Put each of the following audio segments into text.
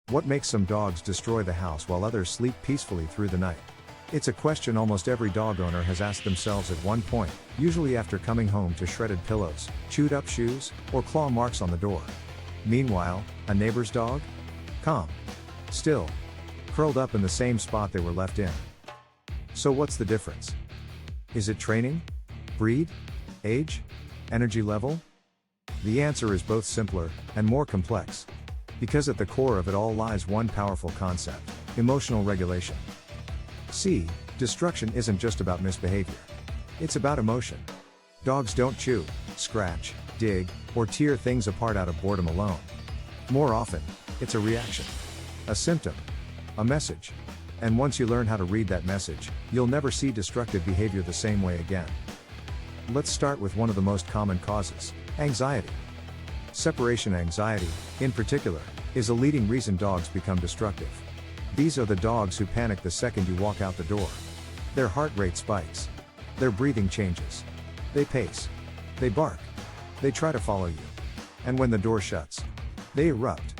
What makes some dogs destroy the house while others sleep peacefully through the night? It's a question almost every dog owner has asked themselves at one point, usually after coming home to shredded pillows, chewed up shoes, or claw marks on the door. Meanwhile, a neighbor's dog? Calm. Still. Curled up in the same spot they were left in. So what's the difference? Is it training? Breed? Age? Energy level? The answer is both simpler and more complex. Because at the core of it all lies one powerful concept: emotional regulation. See, destruction isn't just about misbehavior. It's about emotion. Dogs don't chew, scratch, dig, or tear things apart out of boredom alone. More often, it's a reaction, a symptom, a message. And once you learn how to read that message, you'll never see destructive behavior the same way again. Let's start with one of the most common causes: anxiety. Separation anxiety, in particular, is a leading reason dogs become destructive. These are the dogs who panic the second you walk out the door. Their heart rate spikes. Their breathing changes. They pace. They bark. They try to follow you. And when the door shuts, they erupt.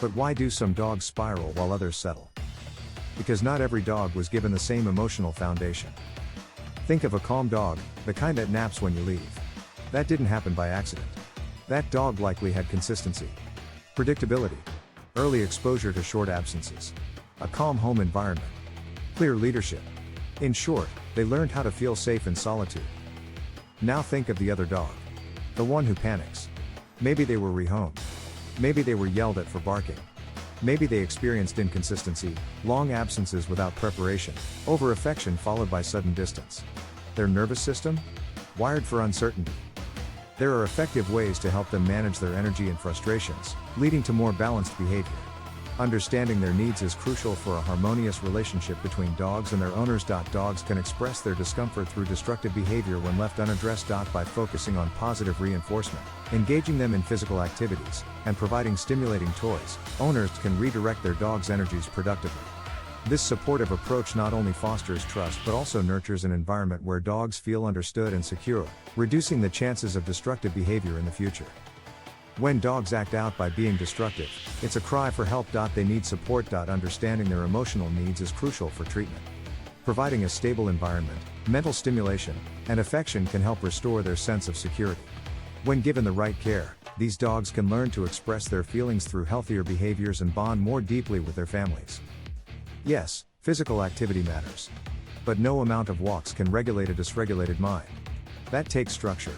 But why do some dogs spiral while others settle? Because not every dog was given the same emotional foundation. Think of a calm dog, the kind that naps when you leave. That didn't happen by accident. That dog likely had consistency, predictability, early exposure to short absences, a calm home environment, clear leadership. In short, they learned how to feel safe in solitude. Now think of the other dog. The one who panics. Maybe they were rehomed. Maybe they were yelled at for barking. Maybe they experienced inconsistency, long absences without preparation, over-affection followed by sudden distance. Their nervous system? Wired for uncertainty. There are effective ways to help them manage their energy and frustrations, leading to more balanced behavior. Understanding their needs is crucial for a harmonious relationship between dogs and their owners. Dogs can express their discomfort through destructive behavior when left unaddressed. By focusing on positive reinforcement, engaging them in physical activities, and providing stimulating toys, owners can redirect their dog's energies productively. This supportive approach not only fosters trust but also nurtures an environment where dogs feel understood and secure, reducing the chances of destructive behavior in the future. When dogs act out by being destructive, it's a cry for help. They need support. Understanding their emotional needs is crucial for treatment. Providing a stable environment, mental stimulation, and affection can help restore their sense of security. When given the right care, these dogs can learn to express their feelings through healthier behaviors and bond more deeply with their families. Yes, physical activity matters. But no amount of walks can regulate a dysregulated mind. That takes structure.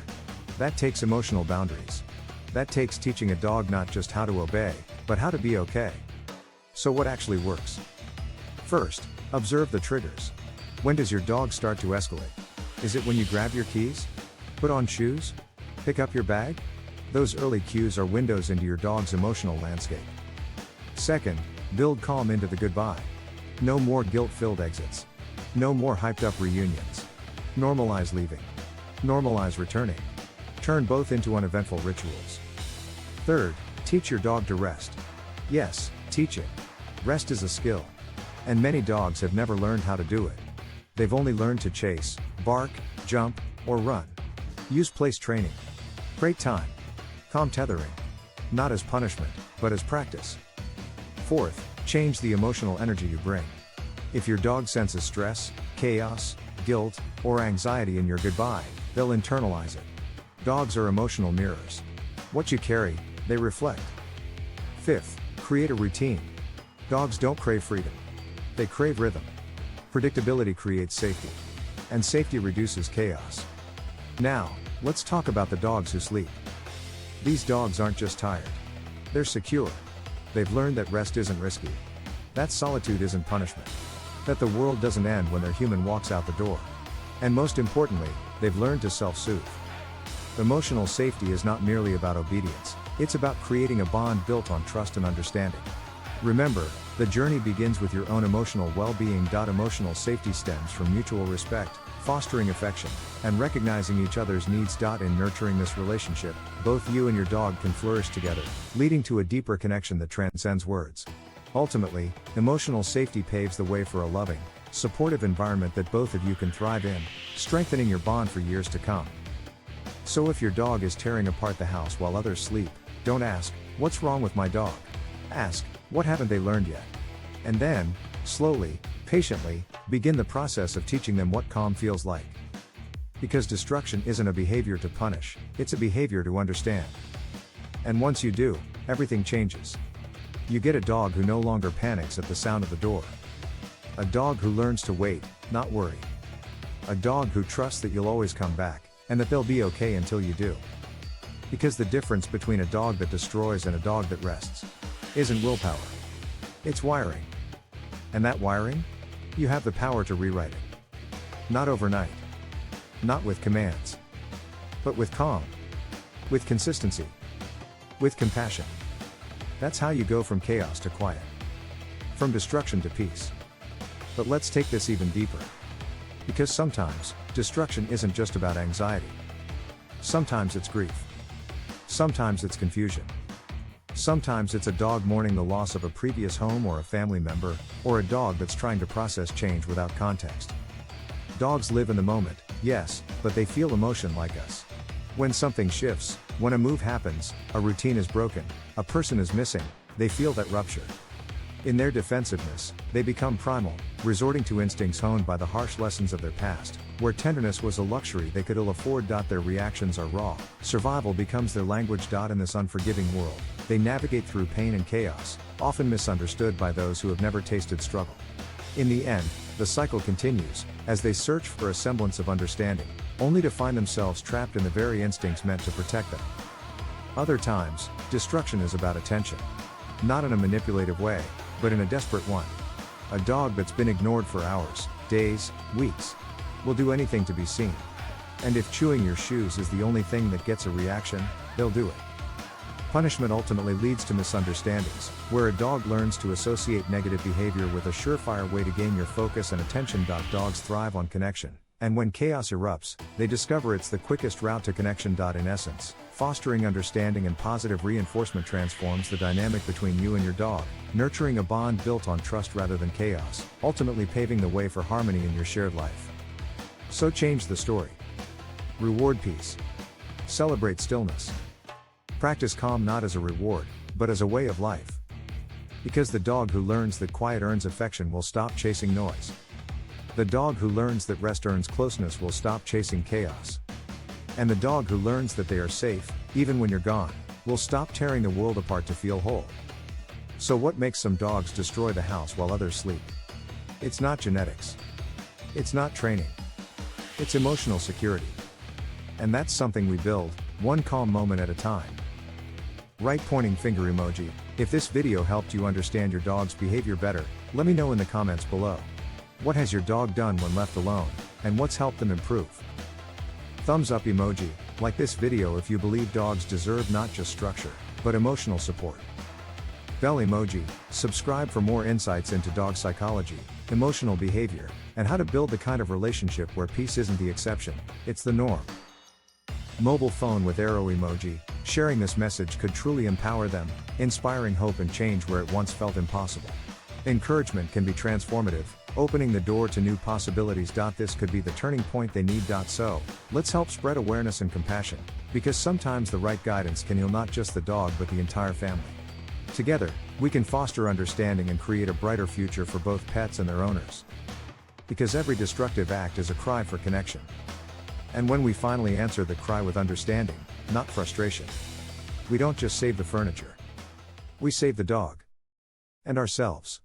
That takes emotional boundaries. That takes teaching a dog not just how to obey, but how to be okay. So what actually works? First, observe the triggers. When does your dog start to escalate? Is it when you grab your keys? Put on shoes? Pick up your bag? Those early cues are windows into your dog's emotional landscape. Second, build calm into the goodbye. No more guilt-filled exits. No more hyped-up reunions. Normalize leaving. Normalize returning. Turn both into uneventful rituals. Third, teach your dog to rest. Yes, teach it. Rest is a skill. And many dogs have never learned how to do it. They've only learned to chase, bark, jump, or run. Use place training. Crate time. Calm tethering. Not as punishment, but as practice. Fourth, change the emotional energy you bring. If your dog senses stress, chaos, guilt, or anxiety in your goodbye, they'll internalize it. Dogs are emotional mirrors. What you carry, they reflect. Fifth, create a routine. Dogs don't crave freedom. They crave rhythm. Predictability creates safety. And safety reduces chaos. Now, let's talk about the dogs who sleep. These dogs aren't just tired. They're secure. They've learned that rest isn't risky. That solitude isn't punishment. That the world doesn't end when their human walks out the door. And most importantly, they've learned to self-soothe. Emotional safety is not merely about obedience, it's about creating a bond built on trust and understanding. Remember, the journey begins with your own emotional well-being. Emotional safety stems from mutual respect, fostering affection, and recognizing each other's needs. In nurturing this relationship, both you and your dog can flourish together, leading to a deeper connection that transcends words. Ultimately, emotional safety paves the way for a loving, supportive environment that both of you can thrive in, strengthening your bond for years to come. So if your dog is tearing apart the house while others sleep, don't ask, "What's wrong with my dog?" Ask, What haven't they learned yet? And then, slowly, patiently, begin the process of teaching them what calm feels like. Because destruction isn't a behavior to punish, it's a behavior to understand. And once you do, everything changes. You get a dog who no longer panics at the sound of the door. A dog who learns to wait, not worry. A dog who trusts that you'll always come back, and that they'll be okay until you do. Because the difference between a dog that destroys and a dog that rests isn't willpower. It's wiring. And that wiring? You have the power to rewrite it. Not overnight. Not with commands. But with calm. With consistency. With compassion. That's how you go from chaos to quiet. From destruction to peace. But let's take this even deeper. Because sometimes, destruction isn't just about anxiety. Sometimes it's grief. Sometimes it's confusion. Sometimes it's a dog mourning the loss of a previous home or a family member, or a dog that's trying to process change without context. Dogs live in the moment, yes, but they feel emotion like us. When something shifts, when a move happens, a routine is broken, a person is missing, they feel that rupture. In their defensiveness, they become primal, resorting to instincts honed by the harsh lessons of their past, where tenderness was a luxury they could ill afford. Their reactions are raw, survival becomes their language. In this unforgiving world, they navigate through pain and chaos, often misunderstood by those who have never tasted struggle. In the end, the cycle continues, as they search for a semblance of understanding, only to find themselves trapped in the very instincts meant to protect them. Other times, destruction is about attention. Not in a manipulative way, but in a desperate one. A dog that's been ignored for hours, days, weeks, will do anything to be seen. And if chewing your shoes is the only thing that gets a reaction, they'll do it. Punishment ultimately leads to misunderstandings, where a dog learns to associate negative behavior with a surefire way to gain your focus and attention. Dogs thrive on connection, and when chaos erupts, they discover it's the quickest route to connection. In essence, fostering understanding and positive reinforcement transforms the dynamic between you and your dog, nurturing a bond built on trust rather than chaos, ultimately paving the way for harmony in your shared life. So change the story. Reward peace. Celebrate stillness. Practice calm not as a reward, but as a way of life. Because the dog who learns that quiet earns affection will stop chasing noise. The dog who learns that rest earns closeness will stop chasing chaos. And the dog who learns that they are safe, even when you're gone, will stop tearing the world apart to feel whole. So what makes some dogs destroy the house while others sleep? It's not genetics. It's not training. It's emotional security. And that's something we build, one calm moment at a time. Right pointing finger emoji. If this video helped you understand your dog's behavior better, let me know in the comments below. What has your dog done when left alone, and what's helped them improve? Thumbs up emoji. Like this video if you believe dogs deserve not just structure, but emotional support. Bell emoji. Subscribe for more insights into dog psychology, emotional behavior, and how to build the kind of relationship where peace isn't the exception, it's the norm. Mobile phone with arrow emoji. Sharing this message could truly empower them, inspiring hope and change where it once felt impossible. Encouragement can be transformative, opening the door to new possibilities. This could be the turning point they need. So, let's help spread awareness and compassion, because sometimes the right guidance can heal not just the dog but the entire family. Together, we can foster understanding and create a brighter future for both pets and their owners. Because every destructive act is a cry for connection. And when we finally answer the cry with understanding, not frustration, we don't just save the furniture. We save the dog. And ourselves.